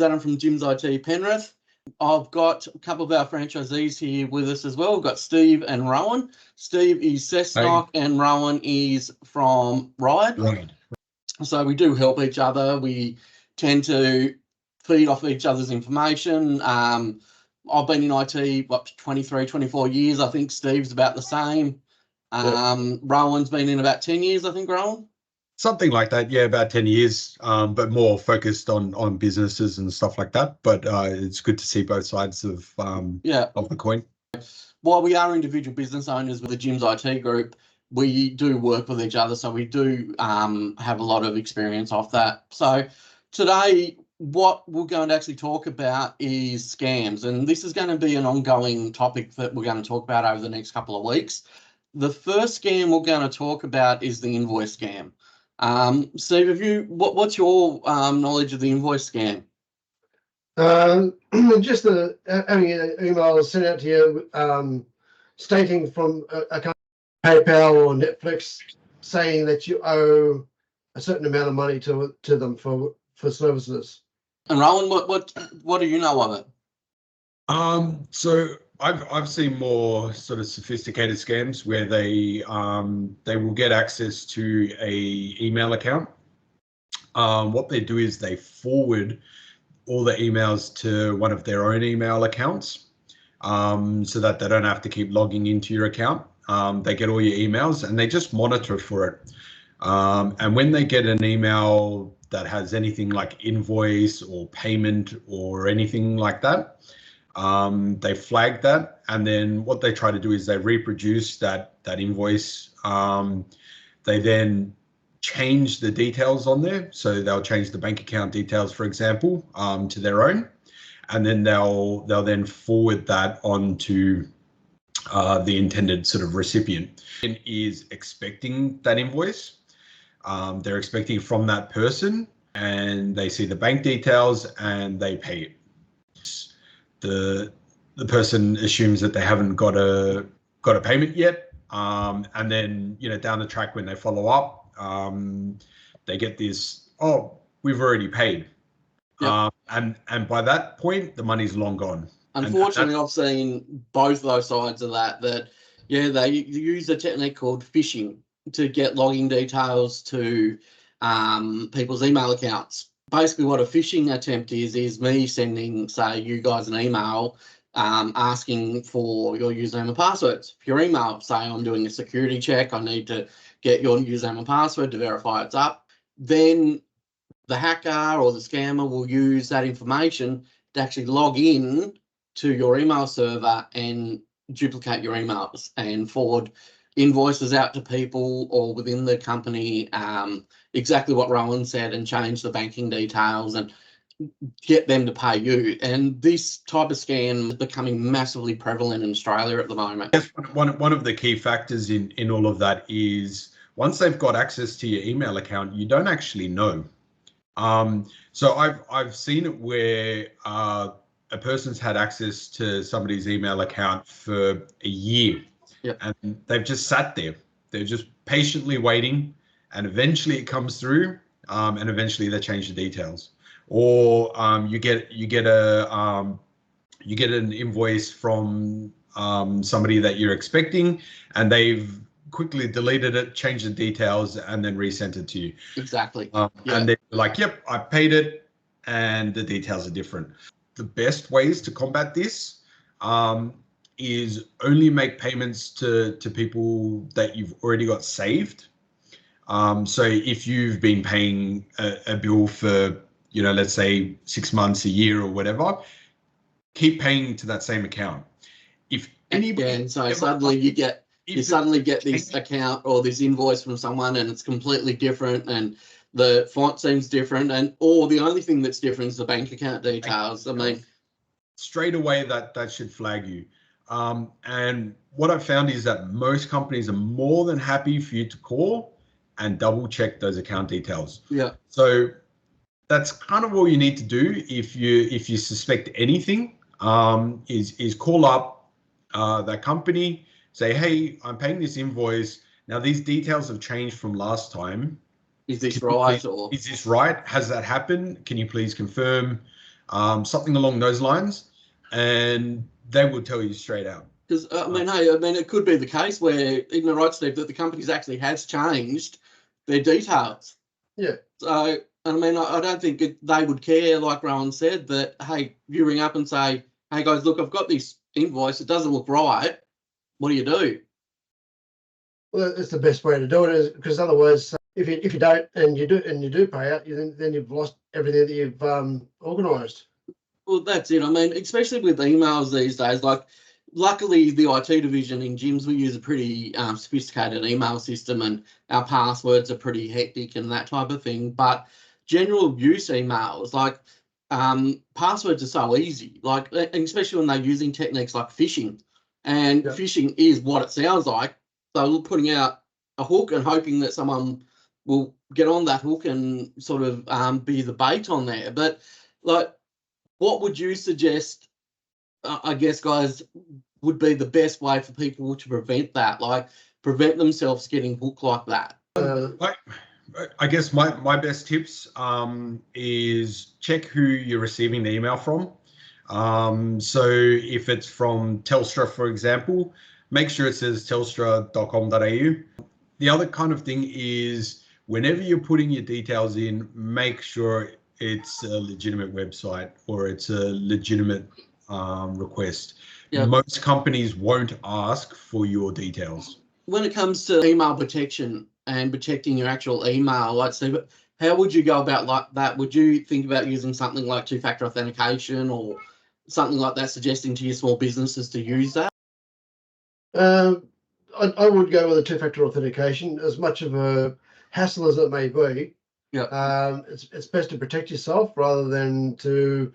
Adam from JIMS IT Penrith. I've got a couple of our franchisees here with us as well. We've got Steve and Rohan. Steve is Cessnock and Rohan is from Ride. Right. So we do help each other. We tend to feed off each other's information. I've been in IT, 23, 24 years. I think Steve's about the same. Rohan's been in about 10 years, I think, Rohan. Something like that, yeah, about 10 years, but more focused on businesses and stuff like that. But it's good to see both sides of the coin. While we are individual business owners with the JIMS IT group, we do work with each other, so we do have a lot of experience off that. So today, what we're going to actually talk about is scams, and this is going to be an ongoing topic that we're going to talk about over the next couple of weeks. The first scam we're going to talk about is the invoice scam. Steve, what's your knowledge of the invoice scam? Just having an email sent out to you stating from a company, PayPal or Netflix, saying that you owe a certain amount of money to them for services. And Rohan, what do you know of it? So I've seen more sort of sophisticated scams where they will get access to a email account. What they do is they forward all the emails to one of their own email accounts, so that they don't have to keep logging into your account. They get all your emails and they just monitor for it. And when they get an email that has anything like invoice or payment or anything like that, they flag that, and then what they try to do is they reproduce that invoice. They then change the details on there, so they'll change the bank account details, for example, to their own, and then they'll then forward that on to the intended sort of recipient. And is expecting that invoice. They're expecting it from that person, and they see the bank details and they pay it. The person assumes that they haven't got a payment yet, and then down the track when they follow up, they get this, oh, we've already paid. Yep. And by that point the money's long gone. Unfortunately, I've seen both those sides of that they use a technique called phishing to get login details to people's email accounts. Basically, what a phishing attempt is me sending, say, you guys an email asking for your username and passwords for your email. Say I'm doing a security check, I need to get your username and password to verify it's up. Then the hacker or the scammer will use that information to actually log in to your email server and duplicate your emails and forward invoices out to people or within the company, exactly what Rohan said, and change the banking details and get them to pay you. And this type of scam is becoming massively prevalent in Australia at the moment. Yes, one of the key factors in all of that is once they've got access to your email account, you don't actually know. So I've seen it where a person's had access to somebody's email account for a year. Yep. And they've just sat there. They're just patiently waiting, and eventually it comes through, and eventually they change the details. Or you get an invoice from somebody that you're expecting, and they've quickly deleted it, changed the details, and then resent it to you. Exactly. And they're like, "Yep, I paid it," and the details are different. The best ways to combat this is only make payments to people that you've already got saved. So if you've been paying a bill for, let's say 6 months, a year or whatever, keep paying to that same account. If anybody, and so suddenly you get this account or this invoice from someone and it's completely different and the font seems different, or the only thing that's different is the bank account details. I mean, straight away that should flag you. And what I've found is that most companies are more than happy for you to call and double check those account details. Yeah. So that's kind of all you need to do if you suspect anything, is call up that company, say, hey, I'm paying this invoice. Now these details have changed from last time. Is this right? Is this right? Has that happened? Can you please confirm? something along those lines, and they will tell you straight out. Because it could be the case where, even right, Steve, that the company's actually has changed their details. Yeah. So, I don't think they would care, like Rohan said, that, hey, you ring up and say, hey guys, look, I've got this invoice, it doesn't look right. What do you do? Well, it's the best way to do it, is because otherwise, if you don't and you do pay out, then you've lost everything that you've organised. Well, that's it. Especially with emails these days, like, luckily the IT division in JIMS, we use a pretty sophisticated email system, and our passwords are pretty hectic and that type of thing. But general use emails, like, passwords are so easy, like, and especially when they're using techniques like phishing. And phishing is what it sounds like. So putting out a hook and hoping that someone will get on that hook and sort of be the bait on there. But, like, what would you suggest, I guess, guys, would be the best way for people to prevent that, like prevent themselves getting hooked like that? I guess my best tips is check who you're receiving the email from. So if it's from Telstra, for example, make sure it says telstra.com.au. The other kind of thing is, whenever you're putting your details in, make sure it's a legitimate website or it's a legitimate request. Yep. Most companies won't ask for your details. When it comes to email protection and protecting your actual email, like, Steve, how would you go about like that? Would you think about using something like two-factor authentication or something like that, suggesting to your small businesses to use that? I would go with a two-factor authentication, as much of a hassle as it may be. Yeah. It's best to protect yourself rather than to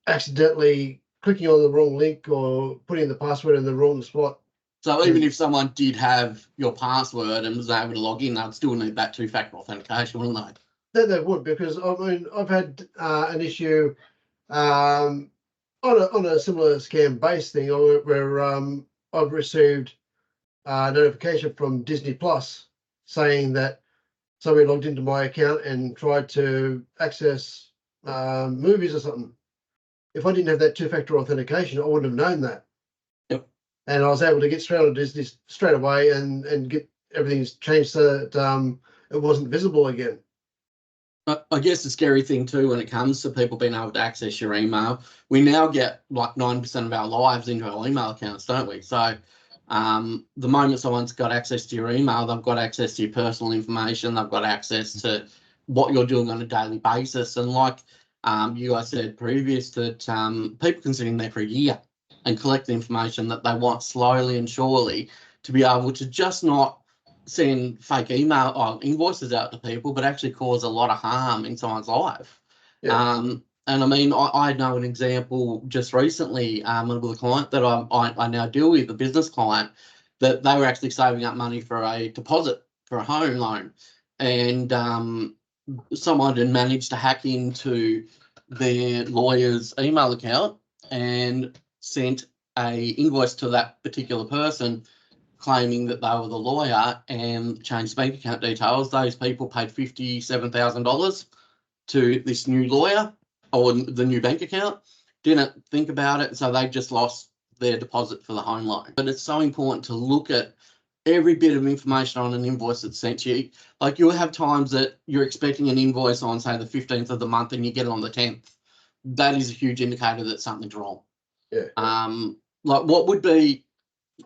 accidentally clicking on the wrong link or putting the password in the wrong spot. So even if someone did have your password and was able to log in, they'd still need that two-factor authentication, wouldn't they? They would, because I've had an issue on a similar scam-based thing where I've received a notification from Disney Plus saying that somebody logged into my account and tried to access movies or something. If I didn't have that two-factor authentication, I wouldn't have known that. Yep. And I was able to get straight on Disney straight away and get everything changed so that it wasn't visible again. I guess the scary thing too, when it comes to people being able to access your email, we now get like 9% of our lives into our email accounts, don't we? So the moment someone's got access to your email, they've got access to your personal information, they've got access to what you're doing on a daily basis. And like you guys said previous, that people can sit in there for a year and collect the information that they want slowly and surely to be able to just not send fake email or invoices out to people, but actually cause a lot of harm in someone's life. Yeah. And I know an example just recently with a client that I now deal with, a business client, that they were actually saving up money for a deposit for a home loan. And someone had managed to hack into their lawyer's email account and sent a invoice to that particular person claiming that they were the lawyer and changed bank account details. Those people paid $57,000 to this new lawyer or the new bank account, didn't think about it, so they just lost their deposit for the home loan. But it's so important to look at every bit of information on an invoice that's sent to you. Like, you'll have times that you're expecting an invoice on, say, the 15th of the month and you get it on the 10th. That is a huge indicator that something's wrong. Yeah. Like, what would be,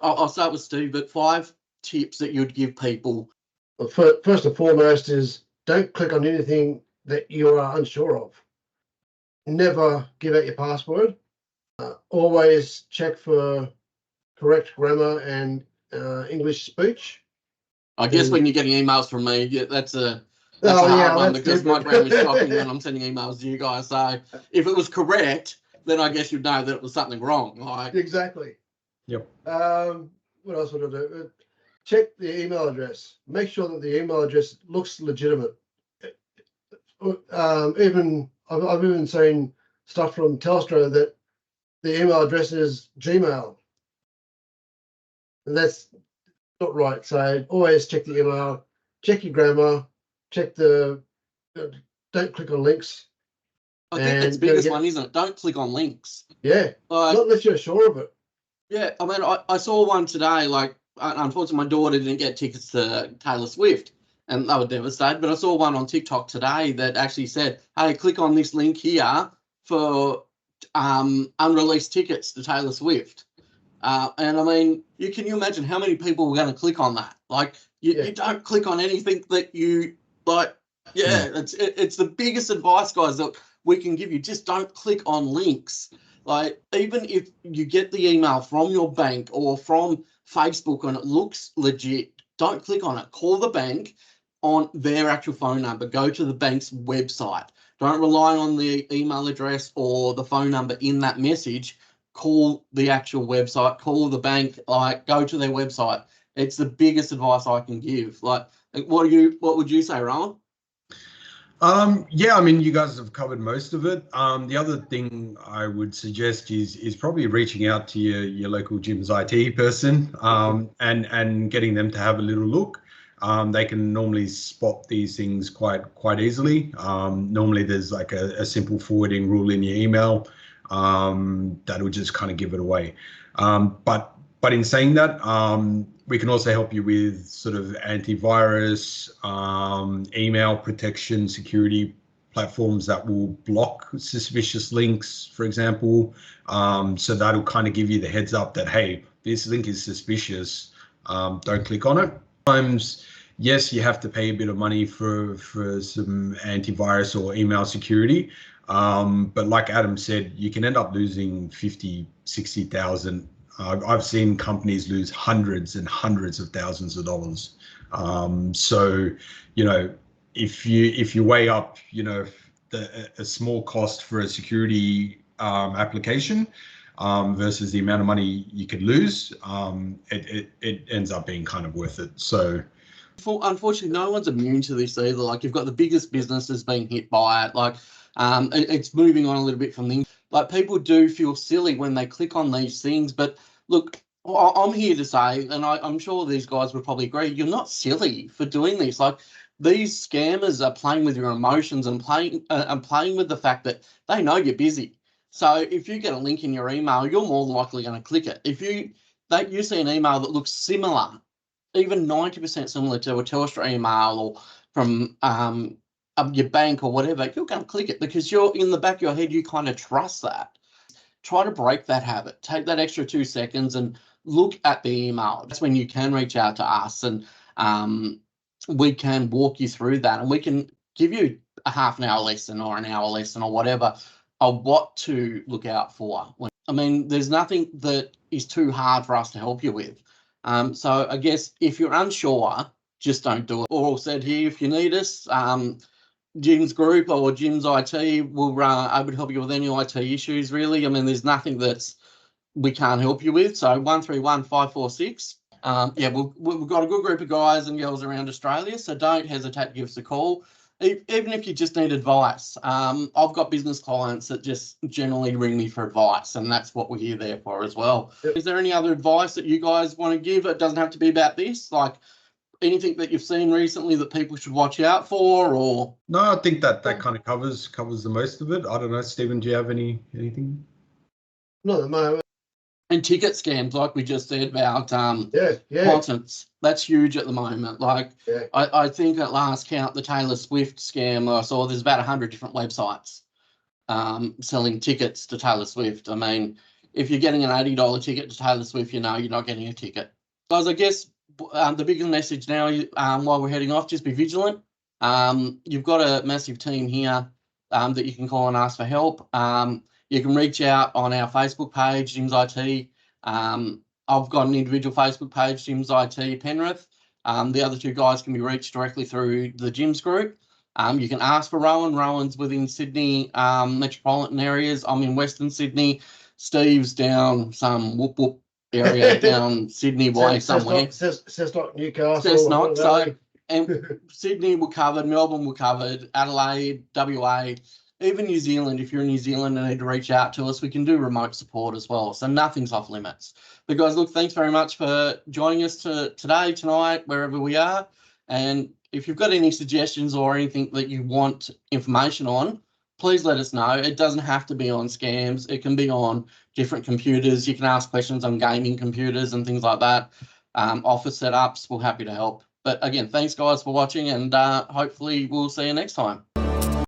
I'll start with Steve, but 5 tips that you'd give people? Well, first and foremost is don't click on anything that you are unsure of. Never give out your password. Always check for correct grammar and English speech. I guess when you're getting emails from me, that's a hard one, because my grammar's shocking when I'm sending emails to you guys. So if it was correct, then I guess you'd know that it was something wrong. Like, exactly. Yep. What else would I do? Check the email address. Make sure that the email address looks legitimate. I've even seen stuff from Telstra that the email address is Gmail, and that's not right. So always check the email, check your grammar, check don't click on links. I think that's the biggest one, isn't it? Don't click on links. Yeah, Like, not unless you're sure of it. yeah, I mean, I saw one today, like, unfortunately, my daughter didn't get tickets to Taylor Swift, and they were devastated, but I saw one on TikTok today that actually said, hey, click on this link here for unreleased tickets to Taylor Swift. And I mean, can you imagine how many people were going to click on that? Like, you don't click on anything that you like. Yeah, it's the biggest advice, guys, that we can give you. Just don't click on links. Like, even if you get the email from your bank or from Facebook and it looks legit, don't click on it. Call the bank on their actual phone number. Go to the bank's website. Don't rely on the email address or the phone number in that message. Call the actual website, call the bank, like, go to their website. It's the biggest advice I can give. Like, what would you say, Rohan? Yeah, I mean, you guys have covered most of it. The other thing I would suggest is probably reaching out to your local JIMS IT person, and getting them to have a little look. They can normally spot these things quite easily. Normally there's like a simple forwarding rule in your email that'll just kind of give it away. But in saying that, we can also help you with sort of antivirus, email protection, security platforms that will block suspicious links, for example. So that'll kind of give you the heads up that, hey, this link is suspicious. Don't click on it. Sometimes, yes, you have to pay a bit of money for some antivirus or email security. But like Adam said, you can end up losing 50, 60,000. I've seen companies lose hundreds and hundreds of thousands of dollars. So, you know, if you weigh up, you know, a small cost for a security application versus the amount of money you could lose, it ends up being kind of worth it. So, unfortunately, no one's immune to this either. Like, you've got the biggest businesses being hit by it. Like, it's moving on a little bit from things. Like, people do feel silly when they click on these things, but look, I'm here to say, and I'm sure these guys would probably agree, you're not silly for doing this. Like, these scammers are playing with your emotions and playing with the fact that they know you're busy. So if you get a link in your email, you're more than likely going to click it. If you see an email that looks similar, even 90% similar to a Telstra email or from your bank or whatever, you're going to click it because you're in the back of your head, you kind of trust that. Try to break that habit. Take that extra 2 seconds and look at the email. That's when you can reach out to us, and we can walk you through that, and we can give you a half an hour lesson or an hour lesson or whatever of what to look out for. I mean, there's nothing that is too hard for us to help you with. So I guess if you're unsure, just don't do it. All said here, if you need us, JIMS Group or JIMS IT will able to help you with any IT issues, really. I mean, there's nothing that's we can't help you with. So 131 546. Yeah, we've got a good group of guys and girls around Australia, so don't hesitate to give us a call. Even if you just need advice. I've got business clients that just generally ring me for advice, and that's what we're here there for as well. Yep. Is there any other advice that you guys want to give? It doesn't have to be about this, like anything that you've seen recently that people should watch out for, or? No, I think that kind of covers the most of it. I don't know, Stephen, do you have anything? Not at the moment. And ticket scams, like we just said about yeah. contents, that's huge at the moment. Like, I think at last count, the Taylor Swift scam I saw, there's about 100 different websites selling tickets to Taylor Swift. I mean, if you're getting an $80 ticket to Taylor Swift, you know you're not getting a ticket. Guys, I guess the biggest message now, while we're heading off, just be vigilant. You've got a massive team here that you can call and ask for help. You can reach out on our Facebook page, JIMS IT. I've got an individual Facebook page, JIMS IT Penrith. The other two guys can be reached directly through the JIMS group. You can ask for Rohan. Rohan's within Sydney metropolitan areas. I'm in Western Sydney. Steve's down some whoop area down Sydney way somewhere. Cessnock, Newcastle. Cessnock. So, and Sydney were covered, Melbourne were covered, Adelaide, WA, even New Zealand. If you're in New Zealand and need to reach out to us, we can do remote support as well. So nothing's off limits. But guys, look, thanks very much for joining us today, tonight, wherever we are. And if you've got any suggestions or anything that you want information on, please let us know. It doesn't have to be on scams. It can be on different computers. You can ask questions on gaming computers and things like that. Office setups, we're happy to help. But again, thanks guys for watching, and hopefully we'll see you next time.